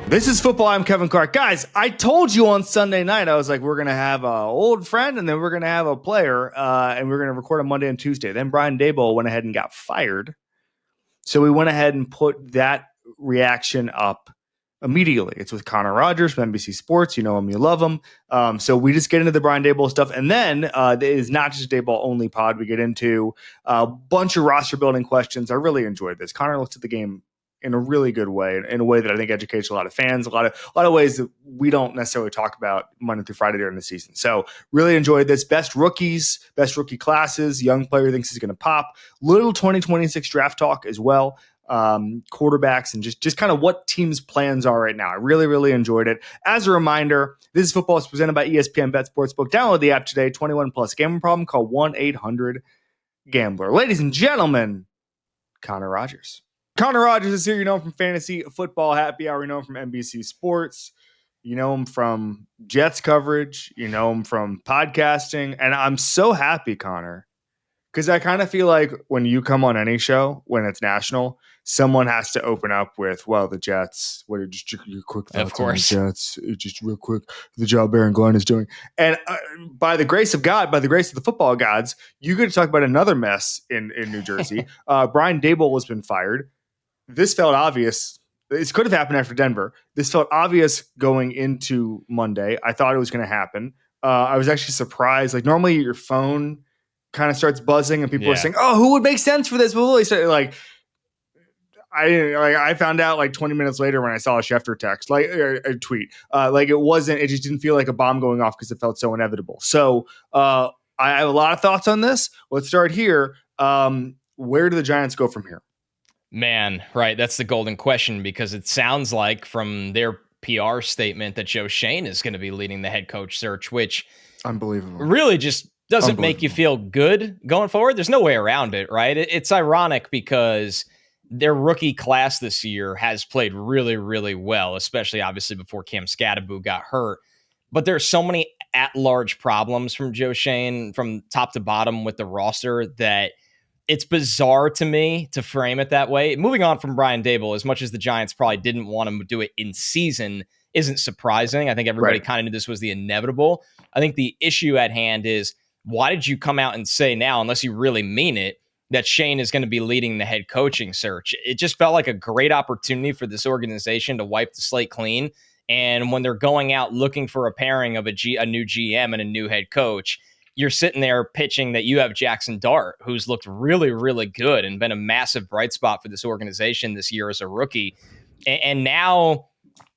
This is football. I'm Kevin Clark. Guys, I told you on Sunday night, I was like, we're going to have an old friend and then we're going to have a player and we're going to record on Monday and Tuesday. Then Brian Daboll went ahead and got fired. So we went ahead and put that reaction up immediately. It's with Connor Rogers from NBC Sports. You know him, you love him. So we just get into the Brian Daboll stuff. And then it is not just Daboll only pod. We get into a bunch of roster building questions. I really enjoyed this. Connor looks at the game in a really good way, in a way that I think educates a lot of fans, a lot of ways that we don't necessarily talk about Monday through Friday during the season. So really enjoyed this. Best rookies, best rookie classes, young player thinks he's going to pop. Little 2026 draft talk as well. Quarterbacks and just kind of what teams' plans are right now. I really, really enjoyed it. As a reminder, This is Football is presented by ESPN Bet Sportsbook. Download the app today. 21 plus. Gambling problem? Call 1-800-GAMBLER. Ladies and gentlemen, Connor Rogers. Connor Rogers is here. You know him from Fantasy Football Happy Hour. You know him from NBC Sports. You know him from Jets coverage. You know him from podcasting. And I'm so happy, Connor, because I kind of feel like when you come on any show, when it's national, someone has to open up with, well, the Jets. What are just your quick thoughts of course. on the Jets? Just real quick, the job Aaron Glenn is doing. And by the grace of God, by the grace of the football gods, you get to talk about another mess in New Jersey. Brian Daboll has been fired. This felt obvious. This could have happened after Denver. This felt obvious going into Monday. I thought it was going to happen. I was actually surprised. Like normally your phone kind of starts buzzing and people are saying, oh, who would make sense for this? I found out like 20 minutes later when I saw a Schefter text, like a tweet, it just didn't feel like a bomb going off because it felt so inevitable. So I have a lot of thoughts on this. Let's start here. Where do the Giants go from here? Man, right. That's the golden question, because it sounds like from their PR statement that Joe Schoen is going to be leading the head coach search, which unbelievable really just doesn't make you feel good going forward. There's no way around it, right? It's ironic because their rookie class this year has played really, really well, especially obviously before Cam Scadaboo got hurt. But there's so many at-large problems from Joe Schoen from top to bottom with the roster that it's bizarre to me to frame it that way. Moving on from Brian Daboll, as much as the Giants probably didn't want him to do it in season, isn't surprising. I think everybody kind of knew this was the inevitable. I think the issue at hand is, why did you come out and say now, unless you really mean it, that Schoen is going to be leading the head coaching search? It just felt like a great opportunity for this organization to wipe the slate clean. And when they're going out looking for a pairing of a new GM and a new head coach, you're sitting there pitching that you have Jackson Dart, who's looked really, really good and been a massive bright spot for this organization this year as a rookie. And now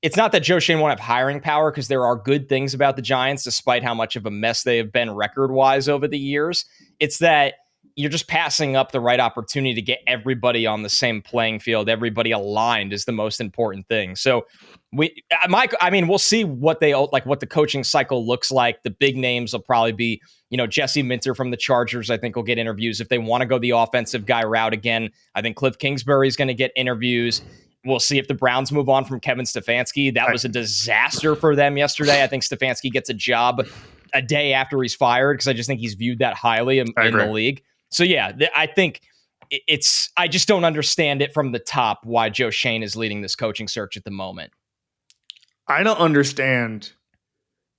it's not that Joe Schoen won't have hiring power, because there are good things about the Giants, despite how much of a mess they have been record-wise over the years. It's that you're just passing up the right opportunity to get everybody on the same playing field. Everybody aligned is the most important thing. So we'll see what what the coaching cycle looks like. The big names will probably be, Jesse Minter from the Chargers, I think will get interviews. If they want to go the offensive guy route again, I think Cliff Kingsbury is going to get interviews. We'll see if the Browns move on from Kevin Stefanski. That was a disaster for them yesterday. I think Stefanski gets a job a day after he's fired, because I just think he's viewed that highly in the league. So yeah, I think I just don't understand it from the top why Joe Schoen is leading this coaching search at the moment. I don't understand.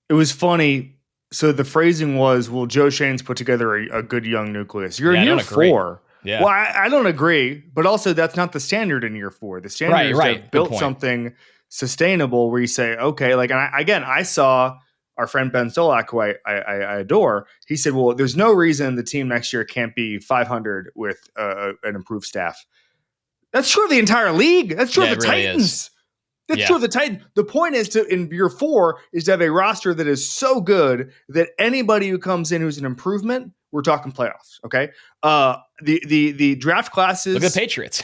It was funny. So the phrasing was, well, Joe Schoen's put together a good young nucleus. You're in year 4. Yeah. Well, I don't agree, but also that's not the standard in year 4. The standard is to build something sustainable where you say, okay, I saw our friend Ben Solak, who I adore. He said, well, there's no reason the team next year can't be 500 with an improved staff. That's true of the entire league. That's true of the Titans. That's true of the Titans. The point is in year 4 is to have a roster that is so good that anybody who comes in who's an improvement, we're talking playoffs. Okay. The draft classes. Look at the Patriots.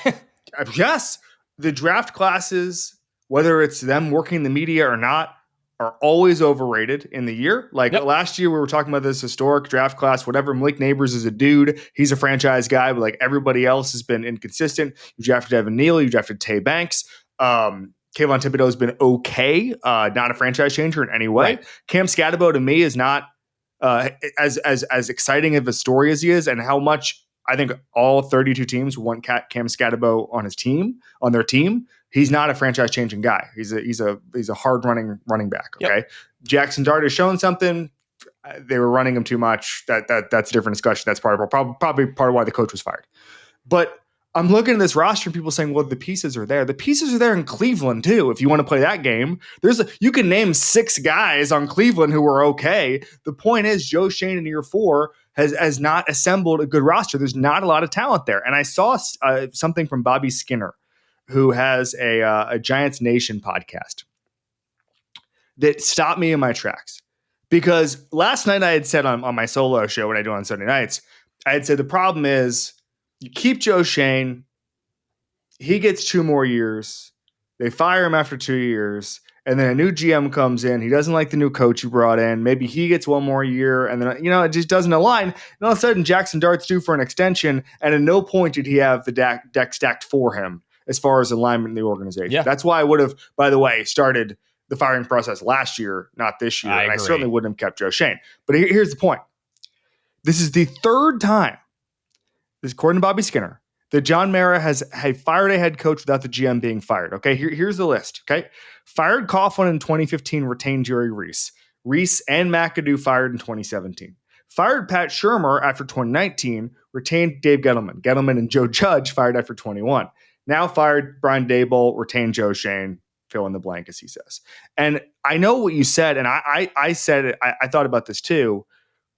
Yes. The draft classes, whether it's them working the media or not, are always overrated in the year. Last year, we were talking about this historic draft class, whatever. Malik Neighbors is a dude. He's a franchise guy, but everybody else has been inconsistent. You drafted Evan Neal. You drafted Tay Banks. Kayvon Thibodeau has been okay, not a franchise changer in any way. Right. Cam Scadaboo to me is not as exciting of a story as he is, and how much I think all 32 teams want Cam Scatterbo on their team. He's not a franchise changing guy. He's a hard running back. Okay. Yep. Jackson Dart has shown something. They were running him too much. That's a different discussion. That's probably part of why the coach was fired. But I'm looking at this roster and people saying, well, the pieces are there. The pieces are there in Cleveland too. If you want to play that game, you can name 6 guys on Cleveland who are okay. The point is Joe Schoen in year 4 has not assembled a good roster. There's not a lot of talent there. And I saw something from Bobby Skinner, who has a Giants Nation podcast, that stopped me in my tracks. Because last night I had said on my solo show, what I do on Sunday nights, I had said the problem is you keep Joe Schoen, he gets 2 more years, they fire him after 2 years, and then a new GM comes in, he doesn't like the new coach you brought in, maybe he gets 1 more year, and then it just doesn't align. And all of a sudden Jackson Dart's due for an extension, and at no point did he have the deck stacked for him as far as alignment in the organization. Yeah. That's why I would have, by the way, started the firing process last year, not this year. I certainly wouldn't have kept Joe Schoen. But here's the point. This is the 3rd time, this according to Bobby Skinner, that John Mara has fired a head coach without the GM being fired. Okay, here's the list. Okay, fired Coughlin in 2015, retained Jerry Reese. Reese and McAdoo fired in 2017. Fired Pat Shurmur after 2019, retained Dave Gettleman. Gettleman and Joe Judge fired after 21. Now fired Brian Daboll, retained Joe Schoen, fill in the blank, as he says. And I know what you said, and I said it, I thought about this too.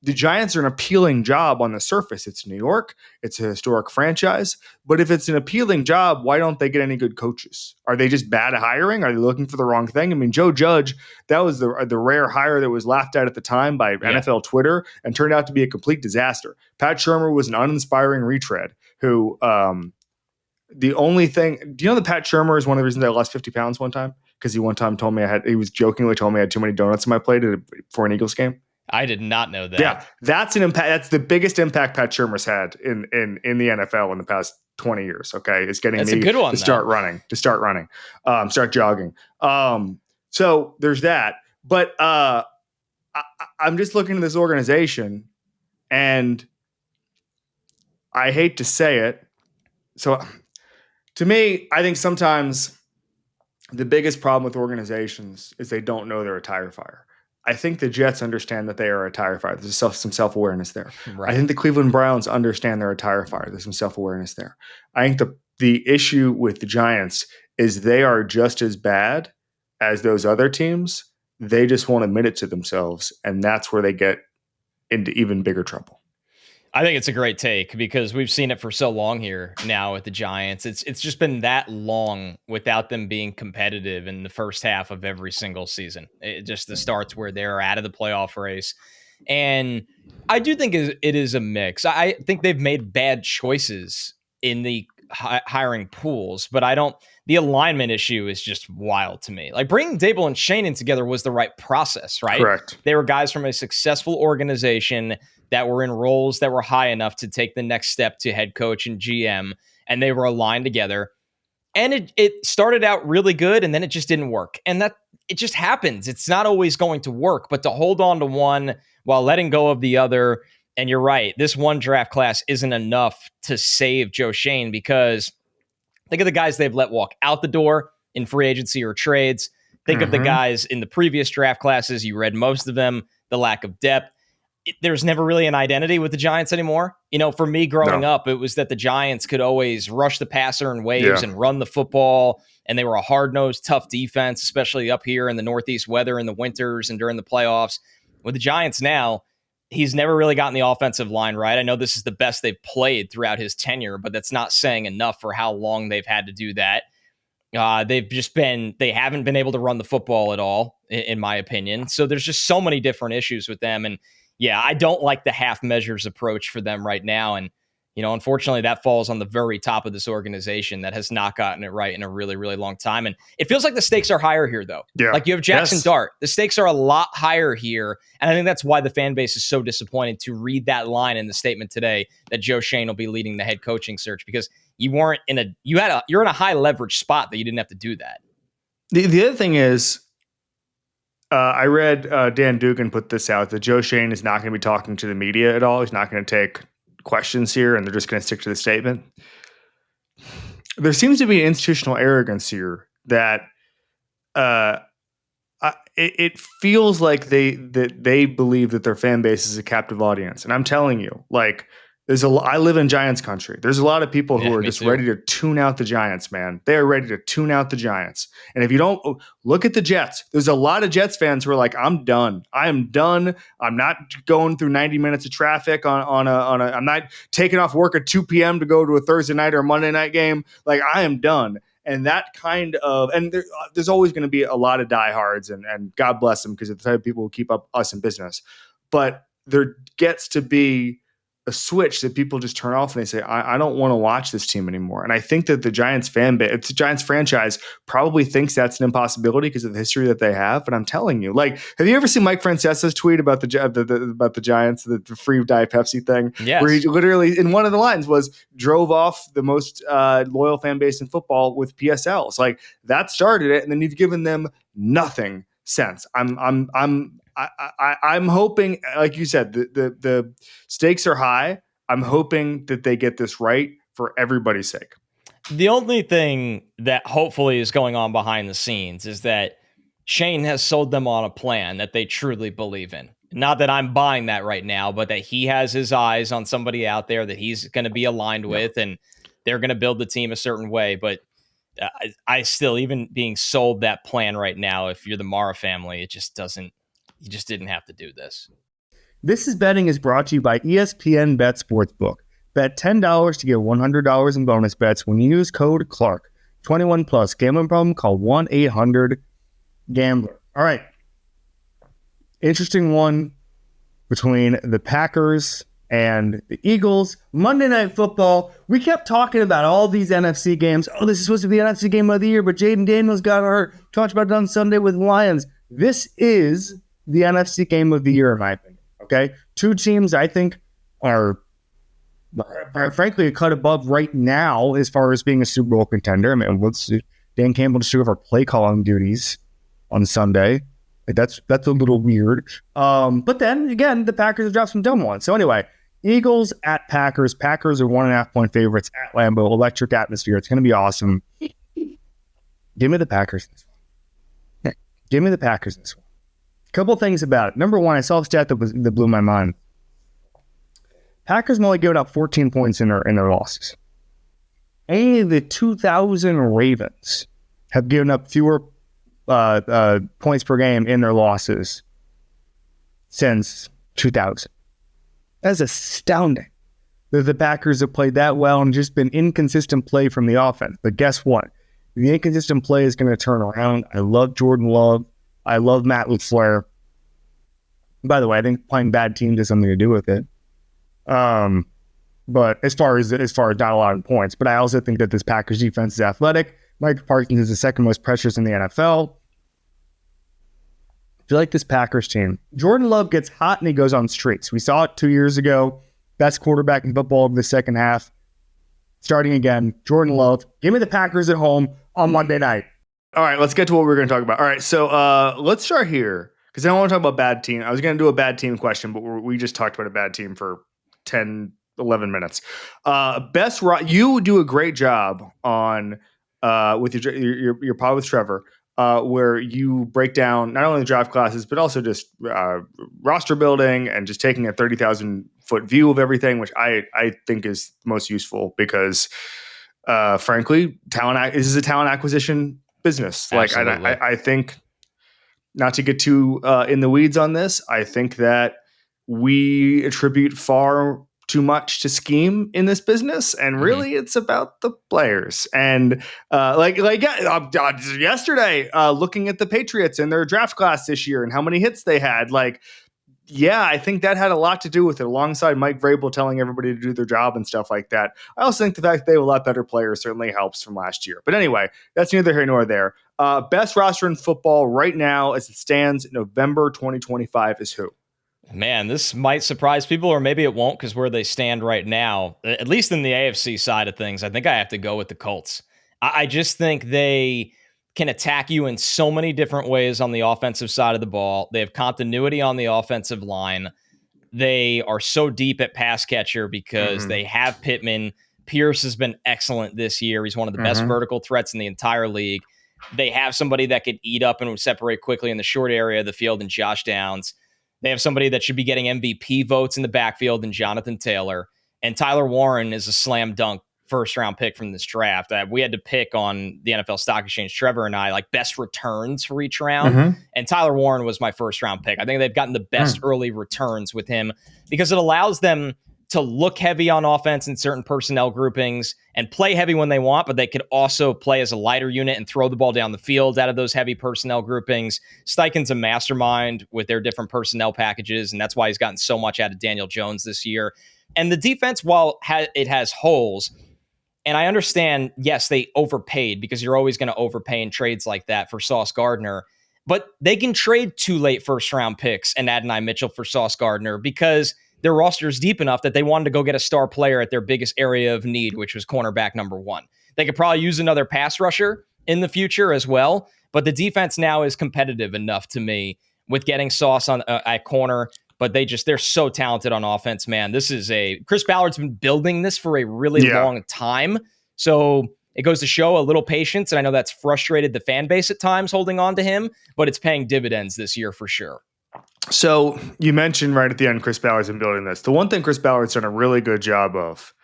The Giants are an appealing job on the surface. It's New York. It's a historic franchise. But if it's an appealing job, why don't they get any good coaches? Are they just bad at hiring? Are they looking for the wrong thing? I mean, Joe Judge, that was the rare hire that was laughed at the time by NFL Twitter and turned out to be a complete disaster. Pat Shurmur was an uninspiring retread who the only thing – do you know that Pat Shurmur is one of the reasons I lost 50 pounds one time? Because he one time told me he was jokingly told me I had too many donuts in my plate for an Eagles game. I did not know that. Yeah, that's an impact. That's the biggest impact Pat Shurmur's had in the NFL in the past 20 years. Okay, it's getting me to start running, start jogging. So there's that. But I'm just looking at this organization, and I hate to say it. So to me, I think sometimes the biggest problem with organizations is they don't know they're a tire fire. I think the Jets understand that they are a tire fire. There's some self-awareness there. Right. I think the Cleveland Browns understand they're a tire fire. There's some self-awareness there. I think the issue with the Giants is they are just as bad as those other teams. They just won't admit it to themselves, and that's where they get into even bigger trouble. I think it's a great take because we've seen it for so long here now with the Giants. It's just been that long without them being competitive in the first half of every single season. Just the starts where they're out of the playoff race. And I do think it is a mix. I think they've made bad choices in the hiring pools, but the alignment issue is just wild to me. Like bringing Daboll and Schoen in together was the right process, right? Correct. They were guys from a successful organization that were in roles that were high enough to take the next step to head coach and GM, and they were aligned together. And it started out really good, and then it just didn't work. And that it just happens. It's not always going to work, but to hold on to one while letting go of the other. And you're right, this one draft class isn't enough to save Joe Schoen because think of the guys they've let walk out the door in free agency or trades. Think of the guys in the previous draft classes. You read most of them, the lack of depth. There's never really an identity with the Giants anymore. For me growing up, it was that the Giants could always rush the passer in waves and run the football. And they were a hard-nosed, tough defense, especially up here in the Northeast weather in the winters and during the playoffs. With the Giants now, he's never really gotten the offensive line right. I know this is the best they've played throughout his tenure, but that's not saying enough for how long they've had to do that. They haven't been able to run the football at all, in my opinion. So there's just so many different issues with them. And yeah, I don't like the half measures approach for them right now. And, unfortunately that falls on the very top of this organization that has not gotten it right in a really, really long time. And it feels like the stakes are higher here though. Yeah. Like you have Jackson Dart, the stakes are a lot higher here. And I think that's why the fan base is so disappointed to read that line in the statement today that Joe Schoen will be leading the head coaching search because you're in a high leverage spot that you didn't have to do that. The other thing is, I read Dan Dugan put this out that Joe Schoen is not going to be talking to the media at all. He's not going to take questions here and they're just going to stick to the statement. There seems to be institutional arrogance here that it feels like they believe that their fan base is a captive audience. And I'm telling you, like, I live in Giants country. There's a lot of people who are just ready to tune out the Giants, man. They are ready to tune out the Giants. And if you don't look at the Jets, there's a lot of Jets fans who are like, I'm done. I am done. I'm not going through 90 minutes of traffic on a I'm not taking off work at 2 p.m. to go to a Thursday night or a Monday night game. Like, I am done. And that kind of, and there's always going to be a lot of diehards, and God bless them because they're the type of people who keep us in business. But there gets to be a switch that people just turn off and they say, I don't want to watch this team anymore. And I think that the Giants fan base, the Giants franchise probably thinks that's an impossibility because of the history that they have. But I'm telling you, like, have you ever seen Mike Francesa's tweet about the Giants, the free Diet Pepsi thing? Yes. Where he literally, in one of the lines was, drove off the most loyal fan base in football with PSLs. Like, that started it. And then you've given them nothing since. I'm hoping, like you said, the stakes are high. I'm hoping that they get this right for everybody's sake. The only thing that hopefully is going on behind the scenes is that Shane has sold them on a plan that they truly believe in. Not that I'm buying that right now, but that he has his eyes on somebody out there that he's going to be aligned with, and they're going to build the team a certain way. But I still, even being sold that plan right now, if you're the Mara family, it just doesn't. You just didn't have to do this. This is betting is brought to you by ESPN Bet Sportsbook. Bet $10 to get $100 in bonus bets when you use code Clark. 21 plus. Gambling problem? Call 1-800-GAMBLER. All right. Interesting one between the Packers and the Eagles. Monday Night Football. We kept talking about all these NFC games. Oh, this is supposed to be the NFC game of the year, but Jaden Daniels got hurt. Talked about it on Sunday with Lions. This is the NFC game of the year, in my opinion. Okay? Two teams I think are frankly a cut above right now as far as being a Super Bowl contender. I mean, Dan Campbell just took over play calling duties on Sunday. Like, that's a little weird. But then again, the Packers have dropped some dumb ones. So anyway, Eagles at Packers. Packers are 1.5 point favorites at Lambeau. Electric atmosphere. It's going to be awesome. Give me the Packers. Give me the Packers this one. Couple things about it. Number one, I saw a stat that blew my mind. Packers have only given up 14 points in their losses. Any of the 2000 Ravens have given up fewer points per game in their losses since 2000. That's astounding that the Packers have played that well and just been inconsistent play from the offense. But guess what? The inconsistent play is going to turn around. I love Jordan Love. I love Matt LaFleur. By the way, I think playing bad teams has something to do with it. But as far as not a lot of points, but I also think that this Packers defense is athletic. Mike Parsons is the second most pressures in the NFL. I feel like this Packers team, Jordan Love gets hot and he goes on streaks. We saw it 2 years ago. Best quarterback in football of the second half. Starting again, Jordan Love. Give me the Packers at home on Monday night. All right, let's get to what we're going to talk about. All right, so let's start here because I don't want to talk about bad team. I was going to do a bad team question, but we just talked about a bad team for 10, 11 minutes. You do a great job on with your pod with Trevor, where you break down not only the draft classes but also just roster building and just taking a 30,000 foot view of everything, which I think is most useful because, frankly, this is a talent acquisition business. Absolutely. Like I think, not to get too in the weeds on this, I think that we attribute far too much to scheme in this business, and really it's about the players. And yesterday, looking at the Patriots and their draft class this year and how many hits they had, I think that had a lot to do with it, alongside Mike Vrabel telling everybody to do their job and stuff like that. I also think the fact that they have a lot better players certainly helps from last year. But anyway, that's neither here nor there. Best roster in football right now as it stands November 2025 is who? Man, this might surprise people, or maybe it won't, because where they stand right now, at least in the AFC side of things, I think I have to go with the Colts. I just think they can attack you in so many different ways on the offensive side of the ball. They have continuity on the offensive line. They are so deep at pass catcher because they have Pittman. Pierce has been excellent this year. He's one of the best vertical threats in the entire league. They have somebody that could eat up and would separate quickly in the short area of the field in Josh Downs. They have somebody that should be getting MVP votes in the backfield in Jonathan Taylor. And Tyler Warren is a slam dunk first-round pick from this draft. We had to pick on the NFL Stock Exchange, Trevor and I, like best returns for each round. And Tyler Warren was my first-round pick. I think they've gotten the best early returns with him because it allows them to look heavy on offense in certain personnel groupings and play heavy when they want, but they could also play as a lighter unit and throw the ball down the field out of those heavy personnel groupings. Steichen's a mastermind with their different personnel packages, and that's why he's gotten so much out of Daniel Jones this year. And the defense, while it has holes, and I understand, yes, they overpaid because you're always going to overpay in trades like that for Sauce Gardner, but they can trade 2 late first-round picks and Adonai Mitchell for Sauce Gardner because their roster is deep enough that they wanted to go get a star player at their biggest area of need, which was cornerback number 1. They could probably use another pass rusher in the future as well, but the defense now is competitive enough to me with getting Sauce on at corner. But they're so talented on offense, man. Chris Ballard's been building this for a really long time. So it goes to show a little patience. And I know that's frustrated the fan base at times holding on to him, but it's paying dividends this year for sure. So you mentioned right at the end, Chris Ballard's been building this. The one thing Chris Ballard's done a really good job of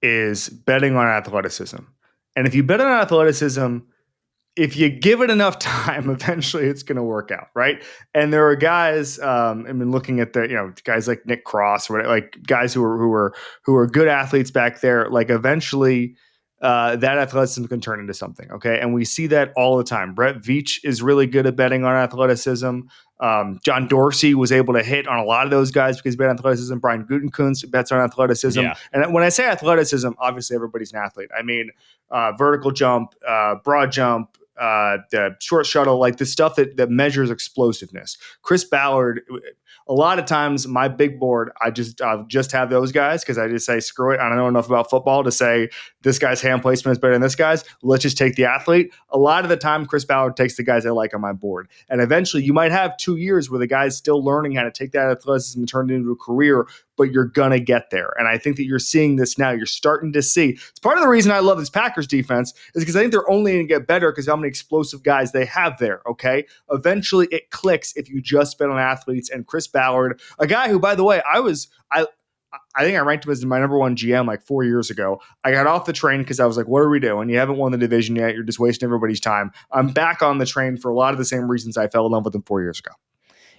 is betting on athleticism. And if you bet on athleticism, if you give it enough time, eventually it's going to work out, right? And there are guys. I mean, looking at the guys like Nick Cross, or like guys who are good athletes back there. Like eventually, that athleticism can turn into something. Okay, and we see that all the time. Brett Veach is really good at betting on athleticism. John Dorsey was able to hit on a lot of those guys because he bet on athleticism. Brian Gutekunst bets on athleticism. Yeah. And when I say athleticism, obviously everybody's an athlete. I mean, vertical jump, broad jump, the short shuttle, like the stuff that measures explosiveness. Chris Ballard, a lot of times my big board, I just have those guys because I just say, screw it. I don't know enough about football to say this guy's hand placement is better than this guy's. Let's just take the athlete. A lot of the time, Chris Ballard takes the guys I like on my board. And eventually you might have 2 years where the guy's still learning how to take that athleticism and turn it into a career, but you're going to get there. And I think that you're seeing this now. You're starting to see. It's part of the reason I love this Packers defense is because I think they're only going to get better because how many explosive guys they have there, okay? Eventually it clicks if you just bet on athletes. And Chris Ballard, a guy who, by the way, I think I ranked him as my number 1 GM like 4 years ago. I got off the train because I was like, what are we doing? You haven't won the division yet. You're just wasting everybody's time. I'm back on the train for a lot of the same reasons I fell in love with him 4 years ago.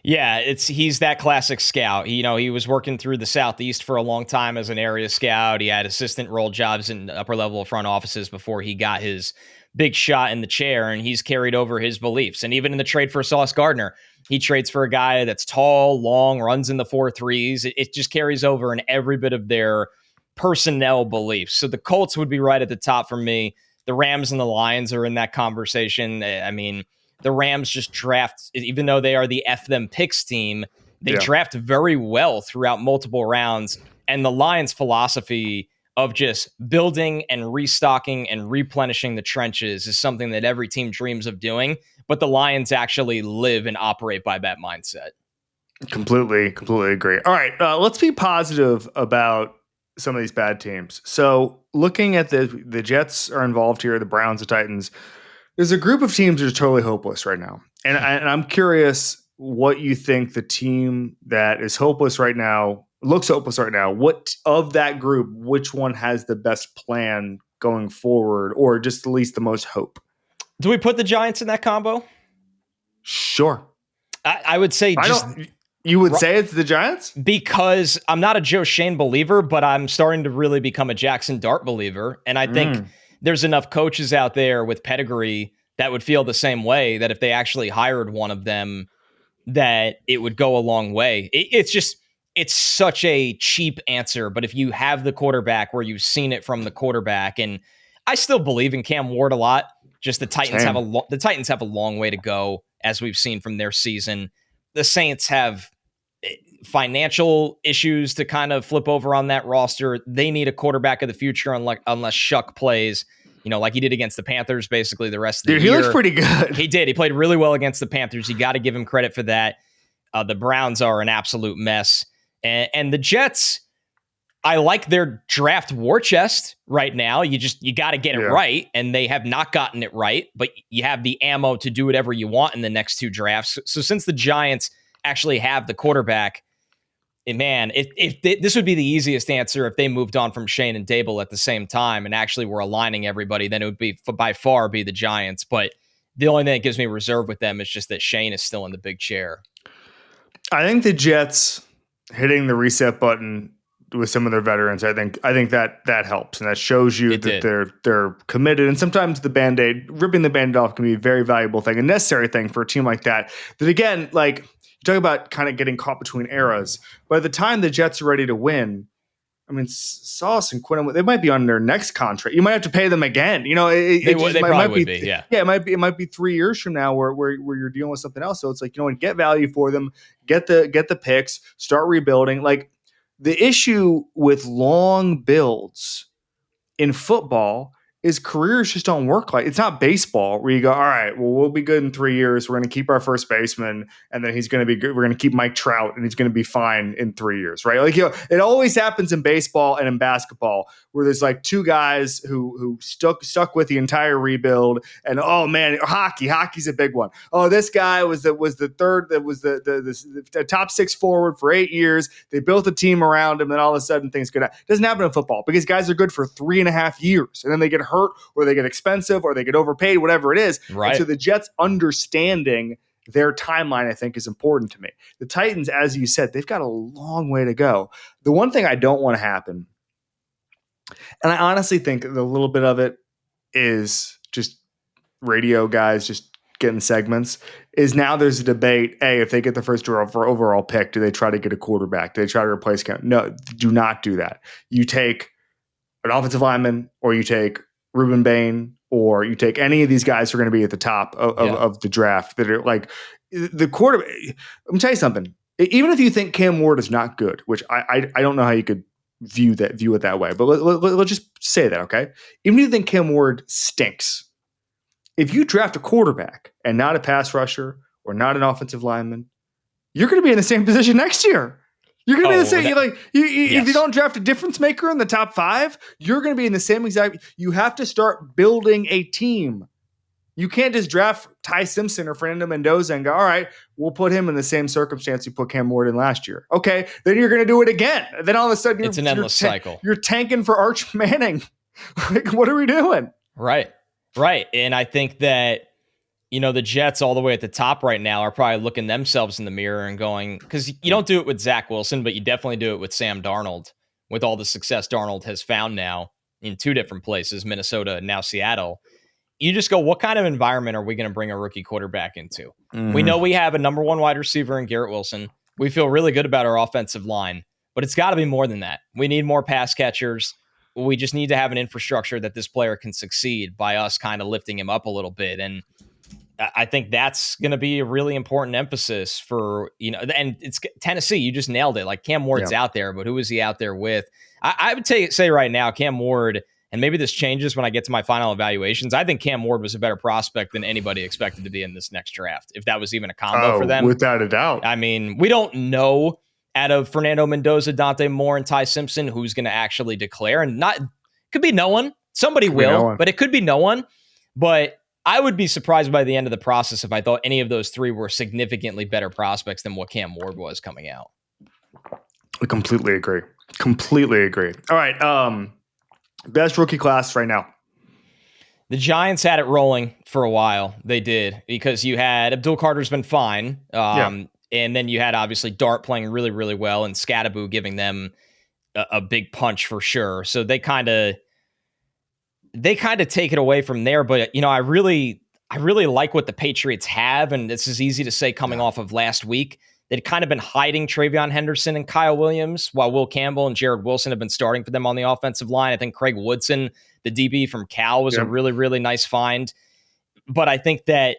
Yeah, he's that classic scout. He was working through the Southeast for a long time as an area scout. He had assistant role jobs in upper level front offices before he got his big shot in the chair, and he's carried over his beliefs. And even in the trade for Sauce Gardner, he trades for a guy that's tall, long, runs in the 4.3s. It just carries over in every bit of their personnel beliefs. So the Colts would be right at the top for me. The Rams and the Lions are in that conversation. I mean, the Rams just draft, even though they are the F them picks team, they draft very well throughout multiple rounds. And the Lions' philosophy of just building and restocking and replenishing the trenches is something that every team dreams of doing. But the Lions actually live and operate by that mindset. Completely agree. All right, let's be positive about some of these bad teams. So looking at the Jets are involved here, the Browns, the Titans. There's a group of teams that are totally hopeless right now. And I'm curious what you think the team that is hopeless right now, looks hopeless right now, what of that group, which one has the best plan going forward or just at least the most hope? Do we put the Giants in that combo? Sure. I would say you would say it's the Giants? Because I'm not a Joe Schoen believer, but I'm starting to really become a Jackson Dart believer. And I think there's enough coaches out there with pedigree that would feel the same way, that if they actually hired one of them, that it would go a long way. It's such a cheap answer, but if you have the quarterback where you've seen it from the quarterback, and I still believe in Cam Ward a lot, just the Titans have a long way to go, as we've seen from their season. The Saints have financial issues to kind of flip over on that roster. They need a quarterback of the future unless Shuck plays, like he did against the Panthers basically the rest of the year. He looked pretty good. He did. He played really well against the Panthers. You got to give him credit for that. The Browns are an absolute mess. And the Jets, I like their draft war chest right now. You got to get it right, and they have not gotten it right, but you have the ammo to do whatever you want in the next 2 drafts. So since the Giants actually have the quarterback, man, this would be the easiest answer if they moved on from Schoen and Daboll at the same time and actually were aligning everybody, then it would be by far be the Giants. But the only thing that gives me reserve with them is just that Schoen is still in the big chair. I think the Jets hitting the reset button with some of their veterans, I think that helps, and that shows you that they're committed. And sometimes ripping the Band-Aid off can be a very valuable thing, a necessary thing for a team like that. That again, like you talk about kind of getting caught between eras. By the time the Jets are ready to win, I mean, Sauce and Quinn, they might be on their next contract. You might have to pay them again. You know, they probably would be. Yeah, it might be 3 years from now where you're dealing with something else. So it's like, you know what, get value for them, get the picks, start rebuilding. Like the issue with long builds in football is careers just don't work like it's not baseball where you go, all right, well, we'll be good in 3 years. We're going to keep our first baseman and then he's going to be good. We're going to keep Mike Trout and he's going to be fine in 3 years. Right. Like, you know, it always happens in baseball and in basketball where there's like 2 guys who stuck with the entire rebuild. And, oh man, hockey's a big one. Oh, this guy was the top 6 forward for 8 years. They built a team around him and all of a sudden things go down. It doesn't happen in football because guys are good for 3.5 years and then they get hurt or they get expensive or they get overpaid, whatever it is. Right. And so the Jets understanding their timeline, I think, is important to me. The Titans, as you said, they've got a long way to go. The one thing I don't want to happen, and I honestly think a little bit of it is just radio guys just getting segments, is now there's a debate, if they get the first overall pick, do they try to get a quarterback? Do they try to replace Cam? No, do not do that. You take an offensive lineman or you take Ruben Bain, or you take any of these guys who are going to be at the top of the draft that are like the quarterback. Let me tell you something. Even if you think Cam Ward is not good, which I don't know how you could view it that way, but let's just say that, okay? Even if you think Cam Ward stinks, if you draft a quarterback and not a pass rusher or not an offensive lineman, you're going to be in the same position next year. You're going to be the same. If you don't draft a difference maker in the top 5, you're going to be in the same exact. You have to start building a team. You can't just draft Ty Simpson or Fernando Mendoza and go, all right, we'll put him in the same circumstance you put Cam Ward in last year. Okay, then you're going to do it again. Then all of a sudden, it's an endless cycle. You're tanking for Arch Manning. Like, what are we doing? Right. And I think that, you know, the Jets all the way at the top right now are probably looking themselves in the mirror and going, because you don't do it with Zach Wilson, but you definitely do it with Sam Darnold, with all the success Darnold has found now in 2 different places, Minnesota and now Seattle. You just go, what kind of environment are we going to bring a rookie quarterback into? Mm-hmm. We know we have a number 1 wide receiver in Garrett Wilson. We feel really good about our offensive line, but it's got to be more than that. We need more pass catchers. We just need to have an infrastructure that this player can succeed by us kind of lifting him up a little bit. And I think that's going to be a really important emphasis for, you know, and it's Tennessee. You just nailed it. Like Cam Ward's out there, but who is he out there with? I would say right now, Cam Ward, and maybe this changes when I get to my final evaluations, I think Cam Ward was a better prospect than anybody expected to be in this next draft, if that was even a combo for them. Without a doubt. I mean, we don't know out of Fernando Mendoza, Dante Moore, and Ty Simpson who's going to actually declare. And could be no one. Somebody will, but it could be no one. But I would be surprised by the end of the process if I thought any of those 3 were significantly better prospects than what Cam Ward was coming out. I completely agree. All right. Best rookie class right now. The Giants had it rolling for a while. They did, because you had Abdul Carter's been fine. And then you had obviously Dart playing really, really well and Scadaboo giving them a big punch for sure. So they kind of take it away from there. But, you know, I really like what the Patriots have. And this is easy to say coming off of last week. They'd kind of been hiding Travion Henderson and Kyle Williams while Will Campbell and Jared Wilson have been starting for them on the offensive line. I think Craig Woodson, the DB from Cal, was a really, really nice find. But I think that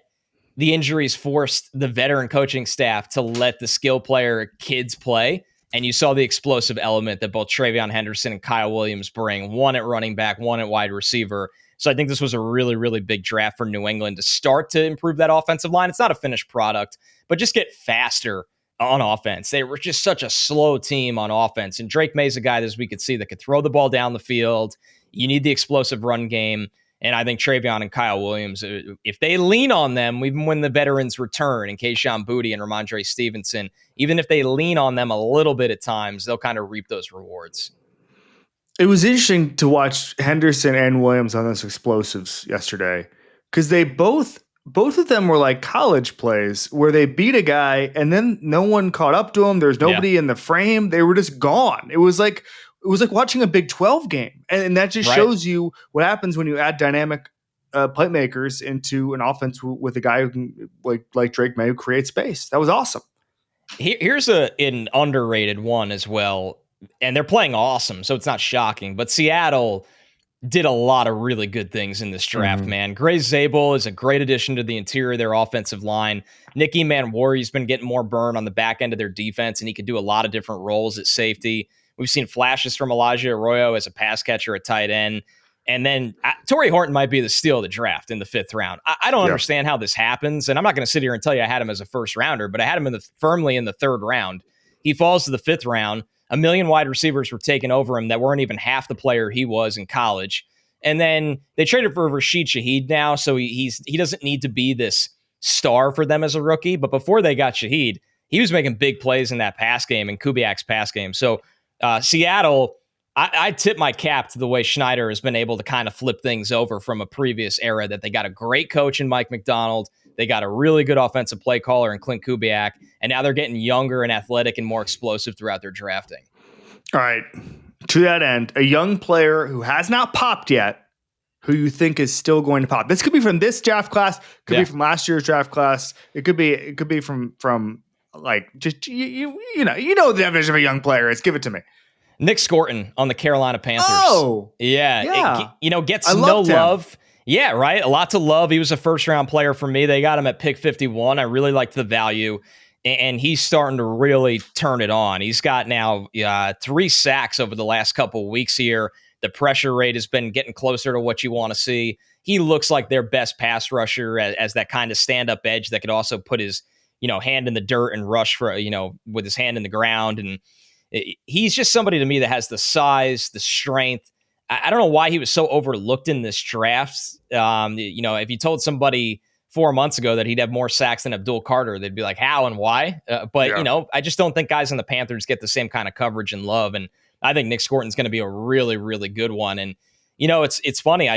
the injuries forced the veteran coaching staff to let the skill player kids play. And you saw the explosive element that both Travion Henderson and Kyle Williams bring, one at running back, one at wide receiver. So I think this was a really, really big draft for New England to start to improve that offensive line. It's not a finished product, but just get faster on offense. They were just such a slow team on offense. And Drake May's a guy, as we could see, that could throw the ball down the field. You need the explosive run game. And I think Travion and Kyle Williams, if they lean on them, even when the veterans return, and Kayshon Boutte and Ramondre Stevenson, even if they lean on them a little bit at times, they'll kind of reap those rewards. It was interesting to watch Henderson and Williams on those explosives yesterday because they both of them were like college plays where they beat a guy and then no one caught up to them. There's nobody in the frame. They were just gone. It was like watching a Big 12 game. And that just shows you what happens when you add dynamic playmakers into an offense with a guy who can, like Drake May, who creates space. That was awesome. Here's an underrated one as well. And they're playing awesome, so it's not shocking. But Seattle did a lot of really good things in this draft, man. Gray Zabel is a great addition to the interior of their offensive line. Nicky Manwari's been getting more burn on the back end of their defense, and he could do a lot of different roles at safety. We've seen flashes from Elijah Arroyo as a pass catcher at tight end. And then Torrey Horton might be the steal of the draft in the 5th round. I don't understand how this happens, and I'm not going to sit here and tell you I had him as a first rounder, but I had him firmly in the 3rd round. He falls to the 5th round. A million wide receivers were taken over him that weren't even half the player he was in college. And then they traded for Rashid Shaheed now, so he doesn't need to be this star for them as a rookie. But before they got Shaheed, he was making big plays in that pass game and Kubiak's pass game. So Seattle, I tip my cap to the way Schneider has been able to kind of flip things over from a previous era, that they got a great coach in Mike McDonald. They got a really good offensive play caller in Clint Kubiak, and now they're getting younger and athletic and more explosive throughout their drafting. All right. To that end, a young player who has not popped yet, who you think is still going to pop. This could be from this draft class, could be from last year's draft class. It could be from like just you know the definition of a young player is. Give it to me. Nick Scorton on the Carolina Panthers. Oh, yeah. Gets no love. Yeah, right. A lot to love. He was a 1st-round player for me. They got him at pick 51. I really liked the value, and he's starting to really turn it on. He's got now 3 sacks over the last couple of weeks here. The pressure rate has been getting closer to what you want to see. He looks like their best pass rusher as that kind of stand-up edge that could also put his hand in the dirt and rush for with his hand in the ground. And he's just somebody to me that has the size, the strength. I don't know why he was so overlooked in this draft. If you told somebody 4 months ago that he'd have more sacks than Abdul Carter, they'd be like, how and why? I just don't think guys in the Panthers get the same kind of coverage and love. And I think Nick Scorton's going to be a really, really good one. And, it's funny.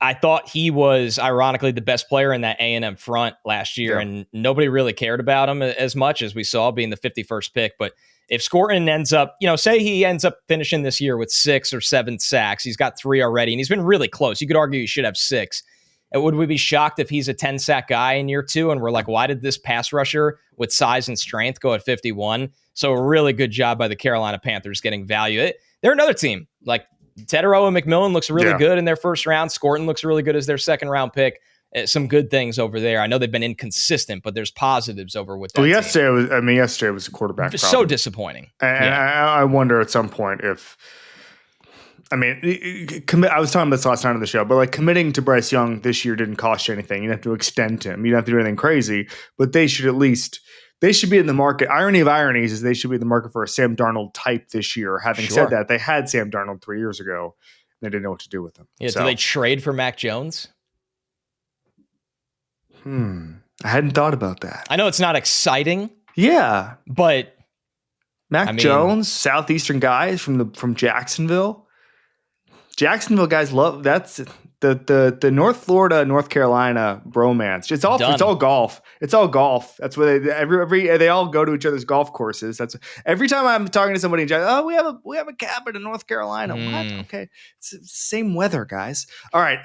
I thought he was ironically the best player in that A&M front last year, and nobody really cared about him as much as we saw being the 51st pick. But if Scorton ends up, say he ends up finishing this year with 6 or 7 sacks, he's got 3 already, and he's been really close. You could argue he should have 6. And would we be shocked if he's a 10-sack guy in year 2? And we're like, why did this pass rusher with size and strength go at 51? So a really good job by the Carolina Panthers getting value. They're another team. Like Tedero and McMillan looks really good in their 1st round. Scorton looks really good as their 2nd round pick. Some good things over there. I know they've been inconsistent, but there's positives over with that. Well, yesterday was a quarterback problem. So disappointing. And I wonder at some point if, I was talking about this last night on the show, but like committing to Bryce Young this year didn't cost you anything. You didn't have to extend him. You don't have to do anything crazy, but they should be in the market. Irony of ironies is they should be in the market for a Sam Darnold type this year. Having said that, they had Sam Darnold 3 years ago. And they didn't know what to do with him. Yeah, do they trade for Mac Jones? I hadn't thought about that. I know it's not exciting. Yeah. But Mac Jones, Southeastern guys from Jacksonville. Jacksonville guys love that's the North Florida, North Carolina bromance. It's all golf. It's all golf. That's where they all go to each other's golf courses. That's every time I'm talking to somebody in Jacksonville, we have a cabin in North Carolina. What? Okay. It's the same weather, guys. All right.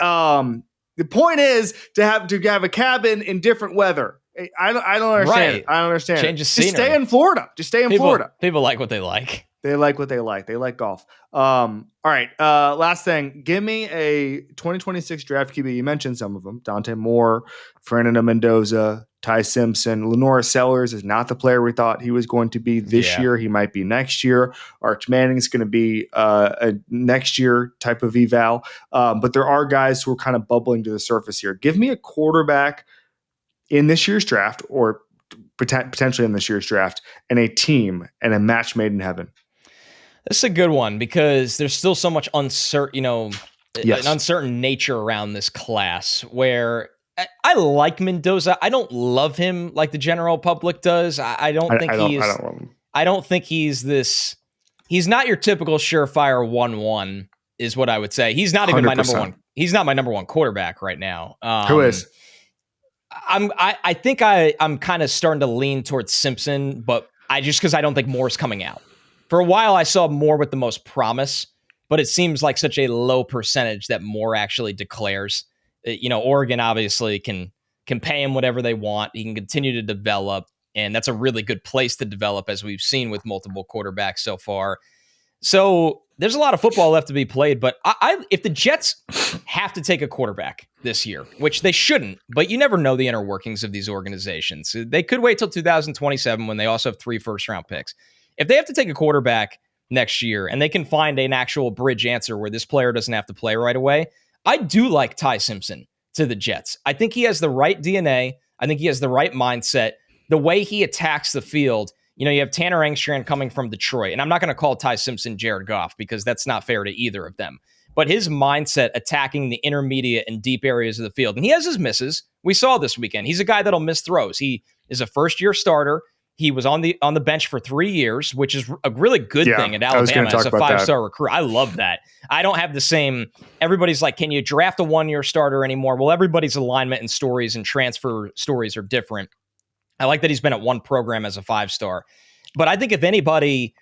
The point is to have a cabin in different weather. I don't understand. Right. I don't understand. Change of scenery. Just stay in Florida. Florida. People like what they like. They like what they like. They like golf. All right. Last thing. Give me a 2026 draft QB. You mentioned some of them. Dante Moore, Fernando Mendoza, Ty Simpson. Lenora Sellers is not the player we thought he was going to be this year. He might be next year. Arch Manning's going to be a next year type of eval. But there are guys who are kind of bubbling to the surface here. Give me a quarterback in this year's draft or potentially in this year's draft, and a team and a match made in heaven? This is a good one because there's still so much uncertain, an uncertain nature around this class where I like Mendoza. I don't love him like the general public does. I don't think he's. I don't love him. I don't think he's this. He's not your typical surefire 1-1, is what I would say. He's not even 100%. My number one. He's not my number one quarterback right now. Who is? I think I'm kind of starting to lean towards Simpson, but because I don't think Moore's coming out. For a while, I saw Moore with the most promise, but it seems like such a low percentage that Moore actually declares. Oregon obviously can pay him whatever they want. He can continue to develop, and that's a really good place to develop, as we've seen with multiple quarterbacks so far. So there's a lot of football left to be played, but if the Jets have to take a quarterback this year, which they shouldn't, but you never know the inner workings of these organizations. They could wait till 2027 when they also have 3 first-round picks. If they have to take a quarterback next year and they can find an actual bridge answer where this player doesn't have to play right away, I do like Ty Simpson to the Jets. I think he has the right DNA. I think he has the right mindset. The way he attacks the field, you have Tanner Engstrand coming from Detroit, and I'm not going to call Ty Simpson Jared Goff because that's not fair to either of them. But his mindset attacking the intermediate and deep areas of the field, and he has his misses. We saw this weekend. He's a guy that'll miss throws. He is a first-year starter. He was on the bench for 3 years, which is a really good thing at Alabama as a 5-star recruit. I love that. I don't have the same. Everybody's like, can you draft a 1-year starter anymore? Well, everybody's alignment and stories and transfer stories are different. I like that he's been at one program as a 5-star. But I think if anybody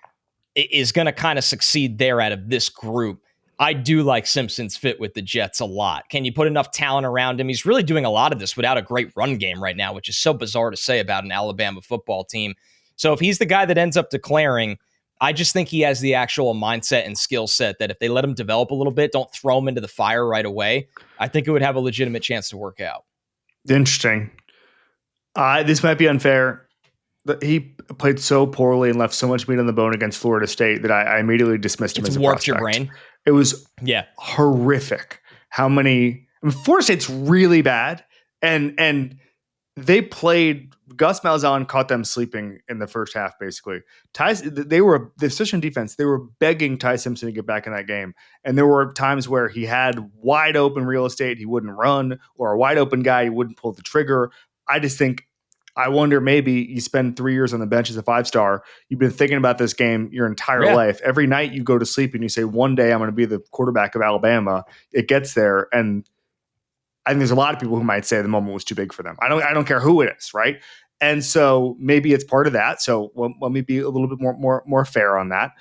is going to kind of succeed there out of this group, I do like Simpson's fit with the Jets a lot. Can you put enough talent around him? He's really doing a lot of this without a great run game right now, which is so bizarre to say about an Alabama football team. So if he's the guy that ends up declaring, I just think he has the actual mindset and skill set that if they let him develop a little bit, don't throw him into the fire right away, I think it would have a legitimate chance to work out. Interesting. This might be unfair. He played so poorly and left so much meat on the bone against Florida State that I immediately dismissed him as a prospect. Your brain. It was horrific. How many? Florida State's really bad, and they played. Gus Malzahn caught them sleeping in the first half. Basically, the position defense. They were begging Ty Simpson to get back in that game, and there were times where he had wide open real estate, he wouldn't run, or a wide open guy, he wouldn't pull the trigger. I wonder, maybe you spend 3 years on the bench as a 5-star. You've been thinking about this game your entire life. Every night you go to sleep and you say, one day I'm going to be the quarterback of Alabama. It gets there. And I think there's a lot of people who might say the moment was too big for them. I don't care who it is, right? And so maybe it's part of that. So let me be a little bit more fair on that.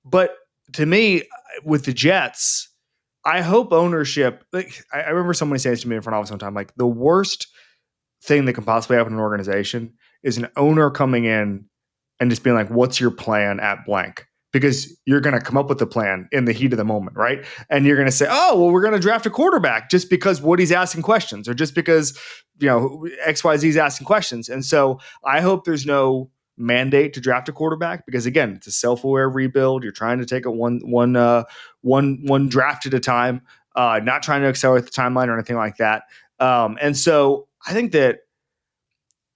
But to me, with the Jets, I hope ownership, I remember somebody saying to me in front office one time, like, the worst thing that can possibly happen in an organization is an owner coming in and just being like, what's your plan at blank? Because you're going to come up with the plan in the heat of the moment, right? And you're going to say, oh, well, we're going to draft a quarterback just because Woody's asking questions, or just because, XYZ is asking questions. And so I hope there's no mandate to draft a quarterback, because again, it's a self-aware rebuild. You're trying to take it one draft at a time, not trying to accelerate the timeline or anything like that. And so I think that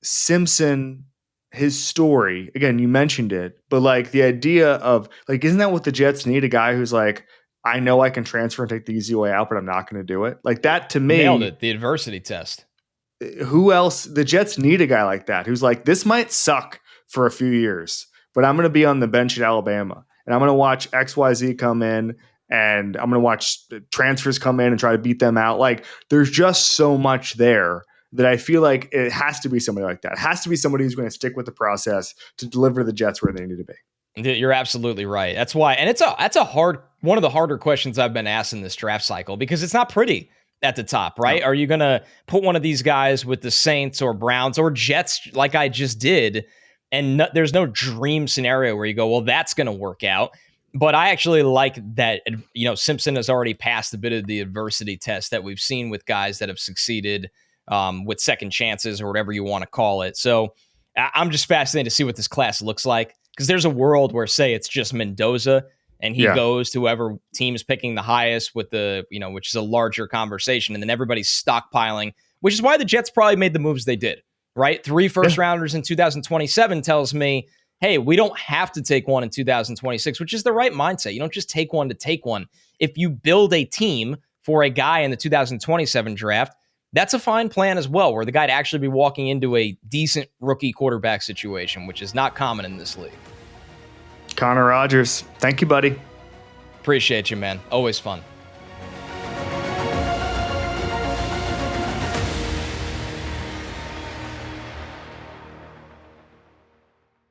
Simpson, his story, again, you mentioned it, but like the idea of like, isn't that what the Jets need? A guy who's like, I know I can transfer and take the easy way out, but I'm not going to do it. Like that, to me, nailed it. The adversity test. Who else? The Jets need a guy like that who's like, this might suck for a few years, but I'm going to be on the bench at Alabama and I'm going to watch XYZ come in, and I'm going to watch transfers come in and try to beat them out. Like, there's just so much there that I feel like it has to be somebody like that. It has to be somebody who's going to stick with the process to deliver the Jets where they need to be. You're absolutely right. That's why. And that's one of the harder questions I've been asked in this draft cycle, because it's not pretty at the top, right? No. Are you going to put one of these guys with the Saints or Browns or Jets like I just did? And there's no dream scenario where you go, well, that's going to work out. But I actually like that, Simpson has already passed a bit of the adversity test that we've seen with guys that have succeeded with second chances or whatever you want to call it. So I'm just fascinated to see what this class looks like, because there's a world where, say, it's just Mendoza and he goes to whoever team's picking the highest with the, which is a larger conversation, and then everybody's stockpiling, which is why the Jets probably made the moves they did. right? 3 first rounders in 2027 tells me, hey, we don't have to take one in 2026, which is the right mindset. You don't just take one to take one. If you build a team for a guy in the 2027 draft, that's a fine plan as well, where the guy'd actually be walking into a decent rookie quarterback situation, which is not common in this league. Connor Rogers, thank you, buddy. Appreciate you, man. Always fun.